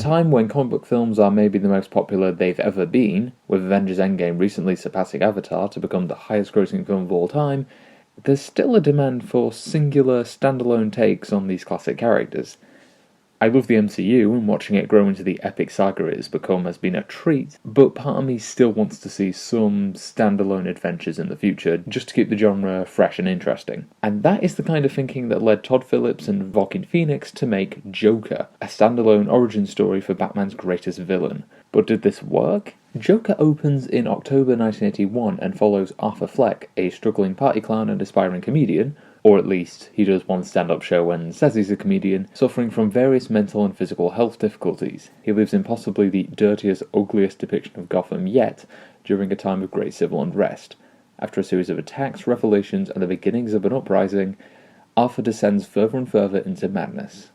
time when comic book films are maybe the most popular they've ever been, with Avengers Endgame recently surpassing Avatar to become the highest grossing film of all time, there's still a demand for singular, standalone takes on these classic characters. I love the MCU, and watching it grow into the epic saga it has become has been a treat, but part of me still wants to see some standalone adventures in the future, just to keep the genre fresh and interesting. And that is the kind of thinking that led Todd Phillips and Joaquin Phoenix to make Joker, a standalone origin story for Batman's greatest villain. But did this work? Joker opens in October 1981 and follows Arthur Fleck, a struggling party clown and aspiring comedian, or at least he does one stand-up show and says he's a comedian, suffering from various mental and physical health difficulties. He lives in possibly the dirtiest, ugliest depiction of Gotham yet, during a time of great civil unrest. After a series of attacks, revelations, and the beginnings of an uprising, Arthur descends further and further into madness.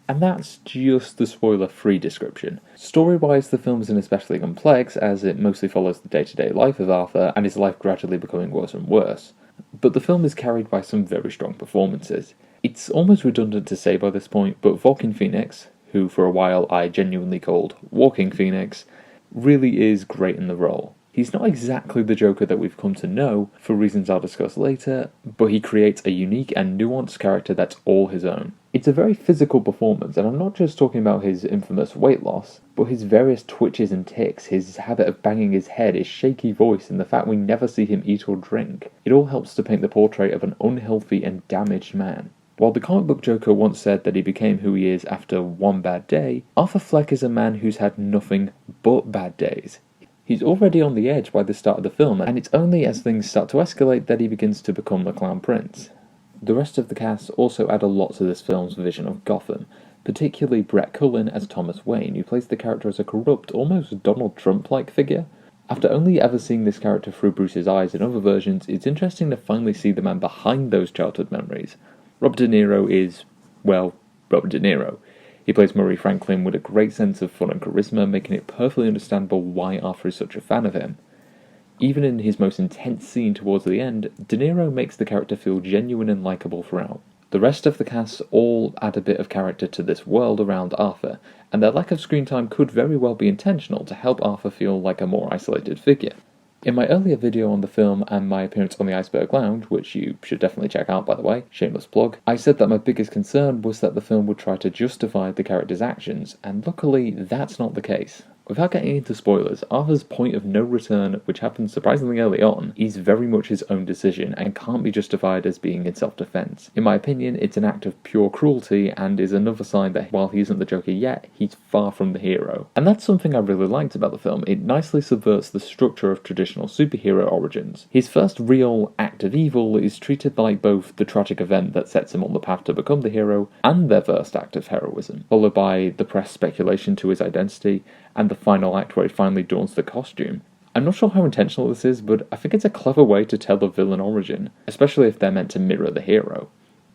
And that's just the spoiler-free description. Story-wise, the film isn't especially complex, as it mostly follows the day-to-day life of Arthur, and his life gradually becoming worse and worse. But the film is carried by some very strong performances. It's almost redundant to say by this point, but Joaquin Phoenix, who for a while I genuinely called Walking Phoenix, really is great in the role. He's not exactly the Joker that we've come to know, for reasons I'll discuss later, but he creates a unique and nuanced character that's all his own. It's a very physical performance, and I'm not just talking about his infamous weight loss, but his various twitches and tics, his habit of banging his head, his shaky voice, and the fact we never see him eat or drink. It all helps to paint the portrait of an unhealthy and damaged man. While the comic book Joker once said that he became who he is after one bad day, Arthur Fleck is a man who's had nothing but bad days. He's already on the edge by the start of the film, and it's only as things start to escalate that he begins to become the Clown Prince. The rest of the cast also add a lot to this film's vision of Gotham, particularly Brett Cullen as Thomas Wayne, who plays the character as a corrupt, almost Donald Trump-like figure. After only ever seeing this character through Bruce's eyes in other versions, it's interesting to finally see the man behind those childhood memories. Robert De Niro is, well, Robert De Niro. He plays Murray Franklin with a great sense of fun and charisma, making it perfectly understandable why Arthur is such a fan of him. Even in his most intense scene towards the end, De Niro makes the character feel genuine and likeable throughout. The rest of the cast all add a bit of character to this world around Arthur, and their lack of screen time could very well be intentional to help Arthur feel like a more isolated figure. In my earlier video on the film and my appearance on the Iceberg Lounge, which you should definitely check out by the way, shameless plug, I said that my biggest concern was that the film would try to justify the character's actions, and luckily that's not the case. Without getting into spoilers, Arthur's point of no return, which happens surprisingly early on, is very much his own decision and can't be justified as being in self-defense. In my opinion, it's an act of pure cruelty and is another sign that while he isn't the Joker yet, he's far from the hero. And that's something I really liked about the film. It nicely subverts the structure of traditional superhero origins. His first real act of evil is treated like both the tragic event that sets him on the path to become the hero and their first act of heroism, followed by the press speculation to his identity and the final act where he finally dons the costume. I'm not sure how intentional this is, but I think it's a clever way to tell a villain origin, especially if they're meant to mirror the hero.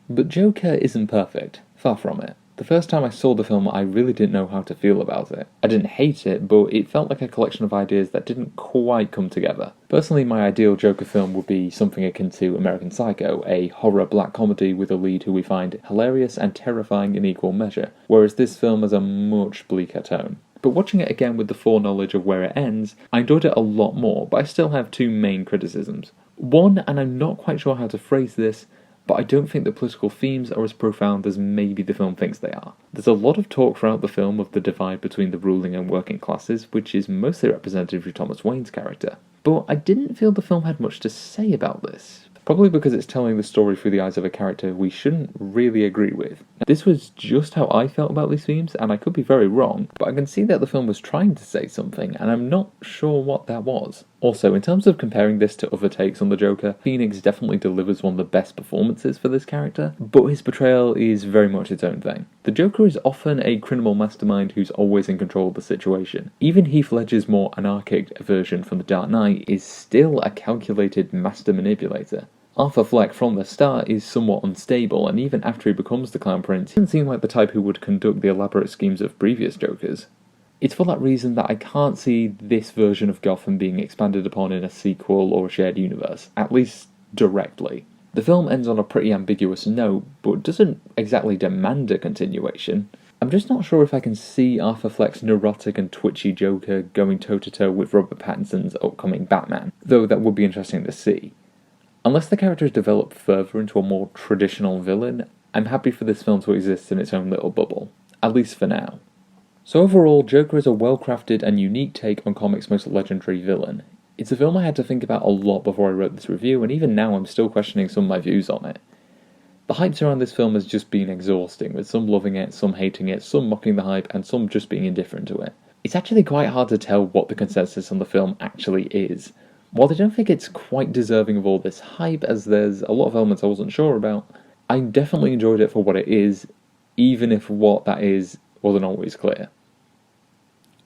But Joker isn't perfect, far from it. The first time I saw the film, I really didn't know how to feel about it. I didn't hate it, but it felt like a collection of ideas that didn't quite come together. Personally, my ideal Joker film would be something akin to American Psycho, a horror black comedy with a lead who we find hilarious and terrifying in equal measure, whereas this film has a much bleaker tone. But watching it again with the foreknowledge of where it ends, I enjoyed it a lot more, but I still have two main criticisms. One, and I'm not quite sure how to phrase this, but I don't think the political themes are as profound as maybe the film thinks they are. There's a lot of talk throughout the film of the divide between the ruling and working classes, which is mostly represented through Thomas Wayne's character. But I didn't feel the film had much to say about this. Probably because it's telling the story through the eyes of a character we shouldn't really agree with. This was just how I felt about these themes, and I could be very wrong, but I can see that the film was trying to say something, and I'm not sure what that was. Also, in terms of comparing this to other takes on the Joker, Phoenix definitely delivers one of the best performances for this character, but his portrayal is very much its own thing. The Joker is often a criminal mastermind who's always in control of the situation. Even Heath Ledger's more anarchic version from The Dark Knight is still a calculated master manipulator. Arthur Fleck from the start is somewhat unstable, and even after he becomes the Clown Prince, he doesn't seem like the type who would conduct the elaborate schemes of previous Jokers. It's for that reason that I can't see this version of Gotham being expanded upon in a sequel or a shared universe, at least directly. The film ends on a pretty ambiguous note, but doesn't exactly demand a continuation. I'm just not sure if I can see Arthur Fleck's neurotic and twitchy Joker going toe-to-toe with Robert Pattinson's upcoming Batman, though that would be interesting to see. Unless the character is developed further into a more traditional villain, I'm happy for this film to exist in its own little bubble, at least for now. So overall, Joker is a well-crafted and unique take on comics' most legendary villain. It's a film I had to think about a lot before I wrote this review, and even now I'm still questioning some of my views on it. The hype around this film has just been exhausting, with some loving it, some hating it, some mocking the hype, and some just being indifferent to it. It's actually quite hard to tell what the consensus on the film actually is. While I don't think it's quite deserving of all this hype, as there's a lot of elements I wasn't sure about, I definitely enjoyed it for what it is, even if what that is wasn't always clear.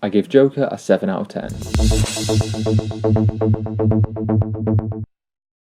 I give Joker a 7 out of 10.